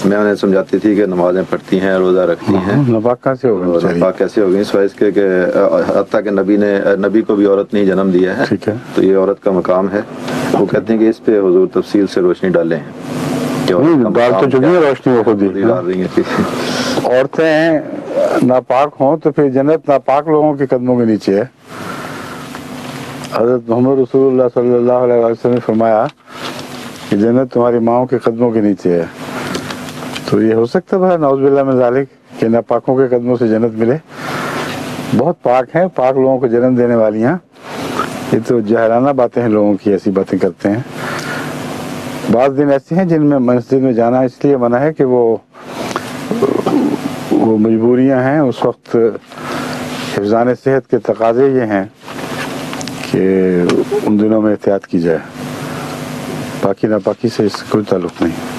میں انہیں سمجھاتی تھی کہ نمازیں پڑھتی ہیں، روزہ رکھتی ہیں، ناپاک کیسے ہوگا؟ ناپاک کیسے ہو گئی؟ سوائے اس کے کہ حتیٰ کہ نبی کو بھی عورت نے ہی جنم دیا ہے، ٹھیک ہے، تو یہ عورت کا مقام ہے۔ وہ کہتے ہیں کہ اس پہ حضور تفصیل سے روشنی ڈالیں کہ ڈال تو چکی ہے روشنی، وہ خود ہی ڈال رہی ہیں۔ عورتیں ناپاک ہوں تو پھر جنت ناپاک لوگوں کے قدموں کے نیچے ہے۔ حضرت محمد رسول اللہ صلی اللہ علیہ وسلم نے فرمایا کہ جنت تمہاری ماؤں کے قدموں کے نیچے ہے۔ تو یہ ہو سکتا ہے نعوذ باللہ من ذالک کہ ناپاکوں کے قدموں سے جنت ملے؟ بہت پاک ہیں، پاک لوگوں کو جنم دینے والی ہیں۔ یہ تو جاہلانہ باتیں ہیں، لوگوں کی ایسی باتیں کرتے ہیں۔ بعض دن ایسے ہیں جن میں مسجد میں جانا اس لیے منع ہے کہ وہ مجبوریاں ہیں، اس وقت حفظان صحت کے تقاضے یہ ہیں کہ ان دنوں میں احتیاط کی جائے، باقی ناپاکی سے اس کا کوئی تعلق نہیں۔